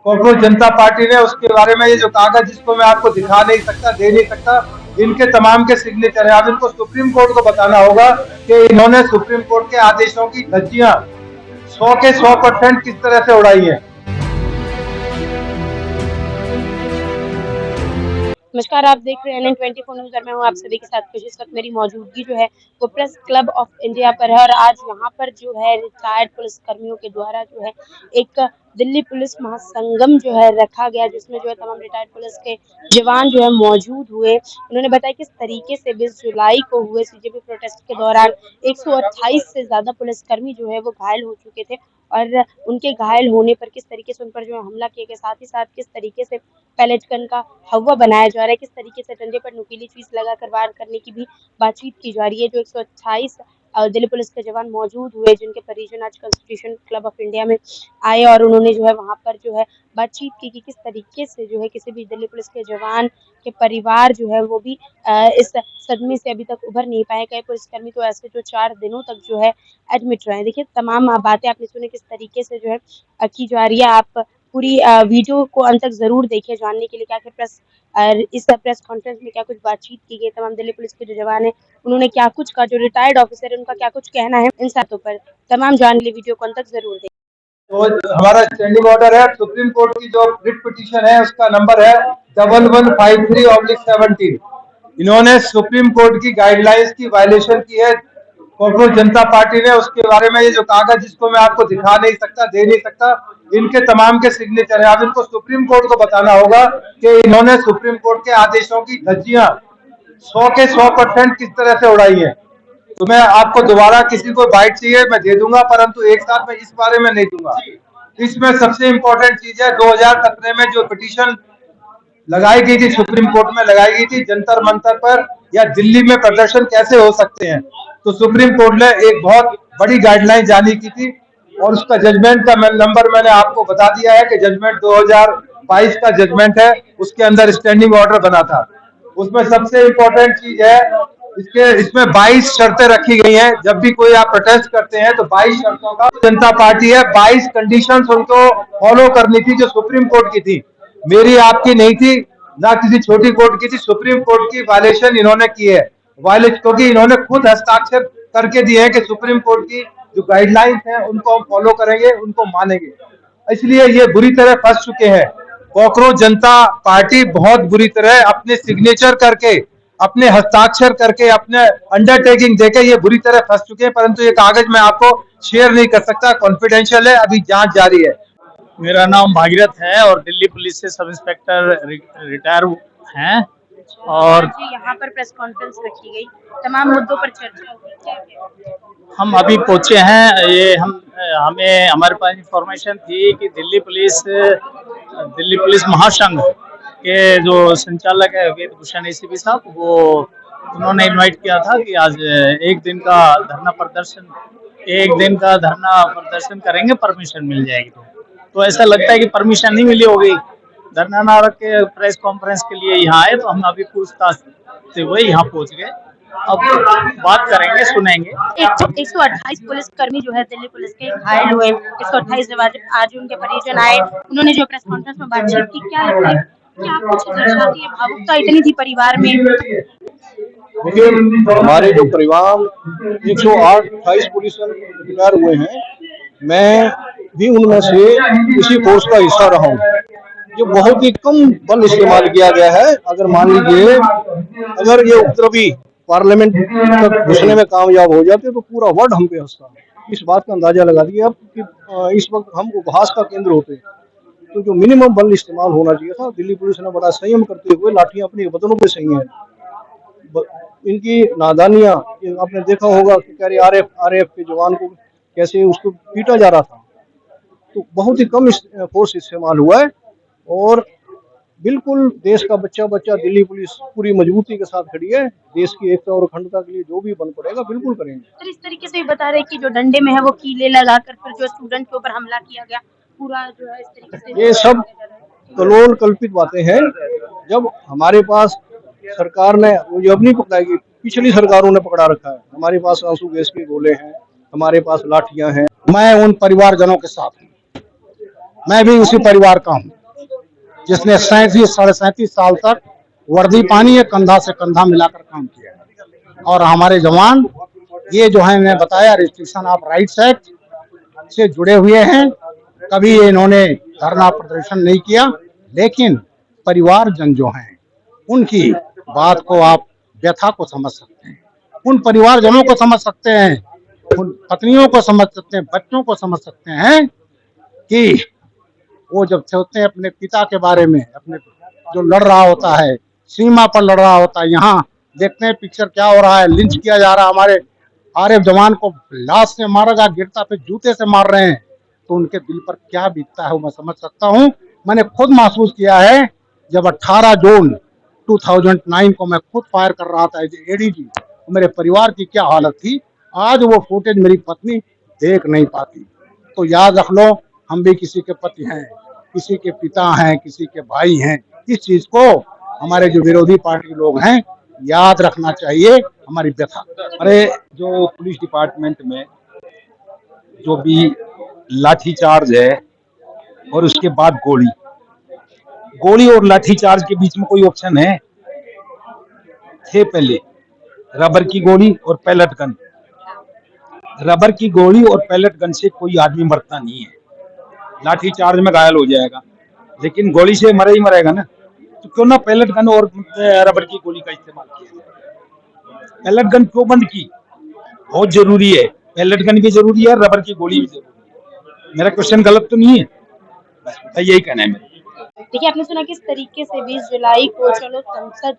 Cockroach जनता party ने उसके बारे में ये जो कागज जिसको मैं आपको दिखा नहीं सकता, दे नहीं सकता, इनके तमाम के सिग्नेचर है। अब इनको सुप्रीम कोर्ट को बताना होगा कि इन्होंने सुप्रीम कोर्ट के आदेशों की धज्जियां 100 के 100% किस तरह से उड़ाई है। नमस्कार, आप देख रहे हैं NN24 न्यूज और मैं हूं आप सभी के साथ खुश। इस वक्त मेरी मौजूदगी जो है वो प्रेस क्लब ऑफ इंडिया पर है और आज यहाँ पर जो है रिटायर्ड पुलिस कर्मियों के द्वारा जो है एक दिल्ली पुलिस महासंगम जो है रखा गया, जिसमें जो है तमाम रिटायर्ड पुलिस के जवान जो है मौजूद हुए। उन्होंने बताया किस तरीके से 20 जुलाई को हुए सीजेपी प्रोटेस्ट के दौरान 128 से ज्यादा पुलिसकर्मी जो है वो घायल हो चुके थे और उनके घायल होने पर किस तरीके से उन पर जो है हमला किया गया, साथ ही साथ किस तरीके से पैलेट गन का हवा बनाया जा रहा है, किस तरीके से डंडे पर नुकीली चीज लगाकर वार करने की भी बातचीत की जा रही है। जो 128 दिल्ली पुलिस के जवान मौजूद हुए, जिनके परिजन आज कॉन्स्टिट्यूशन क्लब ऑफ इंडिया में आए और उन्होंने जो है वहां पर जो है बातचीत की कि किस तरीके से जो है किसी भी दिल्ली पुलिस के जवान के परिवार जो है वो भी इस सदमे से अभी तक उभर नहीं पाए। कई पुलिसकर्मी तो ऐसे जो 4 दिनों तक जो है एडमिट रहे। देखिए तमाम बातें आपने सुनी किस तरीके से जो है की जा रही है। आप पूरी वीडियो को अंत तक जरूर देखिए जानने के लिए क्या क्या इस प्रेस कॉन्फ्रेंस में क्या कुछ बातचीत की गई। तमाम दिल्ली पुलिस के जो जवान है उन्होंने क्या कुछ कहा, जो रिटायर्ड ऑफिसर है उनका क्या कुछ कहना है इन बातों पर, तमाम जानने के लिए वीडियो को अंत तक जरूर देखिए। तो हमारा स्टैंडिंग ऑर्डर है, सुप्रीम कोर्ट की जो रिट पिटीशन है उसका नंबर है 1153/17। इन्होंने सुप्रीम कोर्ट की गाइडलाइंस की वायलेशन की है कॉकरोच जनता पार्टी ने। उसके बारे में ये जो कागज जिसको मैं आपको दिखा नहीं सकता, दे नहीं सकता, इनके तमाम के सिग्नेचर है। अब इनको सुप्रीम कोर्ट को बताना होगा कि इन्होंने सुप्रीम कोर्ट के आदेशों की धज्जियां 100 के 100% किस तरह से उड़ाई है। तो मैं आपको दोबारा किसी को बाइट चाहिए मैं दे दूंगा, परंतु एक साथ मैं इस बारे में नहीं दूंगा। इसमें सबसे इंपॉर्टेंट चीज है 2017 में जो पिटीशन लगाई गई थी, सुप्रीम कोर्ट में लगाई गई थी जंतर मंतर पर या दिल्ली में प्रदर्शन कैसे हो सकते हैं, तो सुप्रीम कोर्ट ने एक बहुत बड़ी गाइडलाइन जारी की थी और उसका जजमेंट का नंबर मैंने आपको बता दिया है कि जजमेंट 2022 का जजमेंट है, उसके अंदर स्टैंडिंग ऑर्डर बना था। उसमें सबसे इम्पोर्टेंट चीज है इसमें 22 शर्तें रखी गई हैं। जब भी कोई आप प्रोटेस्ट करते हैं तो 22 शर्तों का जनता पार्टी है, 22 कंडीशंस उनको फॉलो करनी थी जो सुप्रीम कोर्ट की थी, मेरी आपकी नहीं थी, ना किसी छोटी कोर्ट की थी। सुप्रीम कोर्ट की वायलेशन इन्होंने की है, वायलेशन क्योंकि इन्होंने खुद हस्ताक्षर करके दिए हैं कि सुप्रीम कोर्ट की जो गाइडलाइंस हैं उनको हम फॉलो करेंगे, उनको मानेंगे। इसलिए ये बुरी तरह फंस चुके हैं। कॉकरोच जनता पार्टी बहुत बुरी तरह अपने सिग्नेचर करके, अपने हस्ताक्षर करके, अपने अंडरटेकिंग देके ये बुरी तरह फंस चुके हैं। परंतु ये कागज मैं आपको शेयर नहीं कर सकता, कॉन्फिडेंशियल है, अभी जांच जारी है। मेरा नाम भागीरथ है और दिल्ली पुलिस से सब इंस्पेक्टर रिटायर हैं। और यहाँ पर प्रेस कॉन्फ्रेंस रखी गई, तमाम मुद्दों पर चर्चा हुई। हम अभी पहुंचे हैं। ये हमें हमारे पास इंफॉर्मेशन थी कि दिल्ली पुलिस महासंघ के जो संचालक है वेद भूषण एसीपी साहब, वो उन्होंने इनवाइट किया था कि आज एक दिन का धरना प्रदर्शन करेंगे, परमिशन मिल जाएगी। तो ऐसा लगता है कि परमिशन नहीं मिली होगी, धरना ना रख के प्रेस कॉन्फ्रेंस के लिए यहाँ आए। तो हम अभी पूछताछ से हुए यहाँ पहुँच गए, अब बात करेंगे, सुनेंगे। 128 पुलिसकर्मी जो है दिल्ली पुलिस के घायल हुए। 128 जब आज उनके परिजन आए, उन्होंने जो प्रेस कॉन्फ्रेंस में बातचीत की, क्या लगता है क्या कुछ दर्शाती है, भावुकता इतनी थी परिवार में? देखिए, हमारे जो परिवार 128 पुलिस रिटायर हुए हैं, मैं भी उनमें से इसी फोर्स का हिस्सा रहा हूँ। जो बहुत ही कम बल इस्तेमाल किया गया है। अगर मान लीजिए अगर ये उपद्रवी पार्लियामेंट तक घुसने में कामयाब हो जाते तो पूरा वर्ल्ड हम पे हंसता। इस बात का अंदाजा लगा दिया अब कि इस वक्त हम उपहास का केंद्र होते। तो जो मिनिमम बल इस्तेमाल होना चाहिए था, दिल्ली पुलिस ने बड़ा संयम करते हुए लाठियां अपनी बदनों पे सही हैं। इनकी नादानियां आपने देखा होगा कि कह रहे आरएफ के जवान को कैसे उसको पीटा जा रहा था। तो बहुत ही कम फोर्स इस्तेमाल हुआ है और बिल्कुल देश का बच्चा दिल्ली पुलिस पूरी मजबूती के साथ खड़ी है। देश की एकता और अखंडता के लिए जो भी बन पड़ेगा बिल्कुल करेंगे। सर, इस तरीके से बता रहे कि जो डंडे में है वो कीले लगाकर फिर जो स्टूडेंट के ऊपर हमला किया गया, पूरा जो है इस तरीके से ये सब कलोल कल्पित बातें हैं। जब हमारे पास सरकार ने जो अपनी पकड़ाई, पिछली सरकारों ने पकड़ा रखा है, हमारे पास आंसू गैस के गोले हैं, हमारे पास लाठियां हैं। मैं उन परिवारजनों के साथ हूँ। मैं भी उसी परिवार का हूँ जिसने 37 साल तक वर्दी पानी है, कंधा से कंधा मिलाकर काम किया। और हमारे जवान ये जो है, मैं बताया, रिस्ट्रिक्शन ऑफ राइट्स एक्ट से जुड़े हुए हैं। कभी इन्होंने धरना प्रदर्शन नहीं किया, लेकिन परिवारजन जो हैं उनकी बात को आप, व्यथा को समझ सकते हैं, उन परिवारजनों को समझ सकते हैं, उन पत्नियों को समझ सकते हैं, बच्चों को समझ सकते हैं कि वो जब सोचते हैं अपने पिता के बारे में, अपने जो लड़ रहा होता है, सीमा पर लड़ रहा होता है। यहाँ देखते हैं पिक्चर क्या हो रहा है, लिंच किया जा रहा है, हमारे आरएफ जवान को लाश से मारा जा, गिरता पे जूते से मार रहे हैं, तो उनके दिल पर क्या बीतता है वो मैं समझ सकता हूँ। मैंने खुद महसूस किया है जब 18 जून 2009 को मैं खुद फायर कर रहा था एज एडीजी, मेरे परिवार की क्या हालत थी। आज वो फुटेज मेरी पत्नी देख नहीं पाती। तो याद रख लो, हम भी किसी के पति हैं, किसी के पिता हैं, किसी के भाई हैं। इस चीज को हमारे जो विरोधी पार्टी लोग हैं याद रखना चाहिए, हमारी व्यथा। अरे जो पुलिस डिपार्टमेंट में जो भी लाठीचार्ज है और उसके बाद गोली और लाठीचार्ज के बीच में कोई ऑप्शन है? थे पहले रबर की गोली और पैलेट गन। रबर की गोली और पैलेट गन से कोई आदमी मरता नहीं है, लाठीचार्ज में घायल हो जाएगा, लेकिन गोली से मरे ही मरेगा ना। तो क्यों ना पैलेट गन और रबर की गोली का इस्तेमाल किया जाए। पैलेट गन क्यों बंद की? बहुत जरूरी है, पैलेट गन भी जरूरी है, रबर की गोली भी जरूरी है। मेरा क्वेश्चन गलत तो नहीं है? बस यही कहना है मेरा। देखिए, आपने सुना किस तरीके से 20 जुलाई को चलो संसद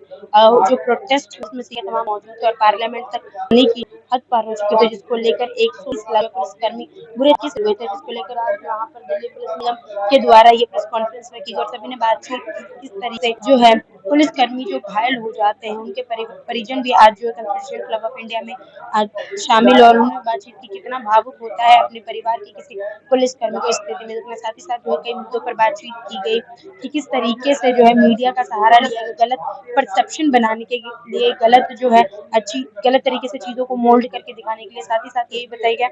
जो प्रोटेस्ट उसमें से तमाम मौजूद थे और पार्लियामेंट तक आने की हद पार हो चुके थे, जिसको लेकर 120 लाख पुलिसकर्मी बुरे तरीके से हुए थे, जिसको लेकर आज यहाँ पर दिल्ली पुलिस निगम के द्वारा ये प्रेस कॉन्फ्रेंस में की और सभी ने बातचीत की किस तरीके से जो है पुलिसकर्मी जो घायल हो जाते हैं उनके परिजन भी आज जो है कॉन्स्टिट्यूशन क्लब ऑफ इंडिया में आज शामिल, और उन्होंने बातचीत की कितना भावुक होता है अपने परिवार की किसी पुलिसकर्मी को स्थिति में। लेकिन साथ ही साथ जो है कई मुद्दों पर बातचीत की गई कि किस तरीके से जो है मीडिया का सहारा लिया गया गलत परसेप्शन बनाने के लिए, गलत जो है गलत तरीके से चीजों को मोल्ड करके दिखाने के लिए। साथ ही साथ यही बताया गया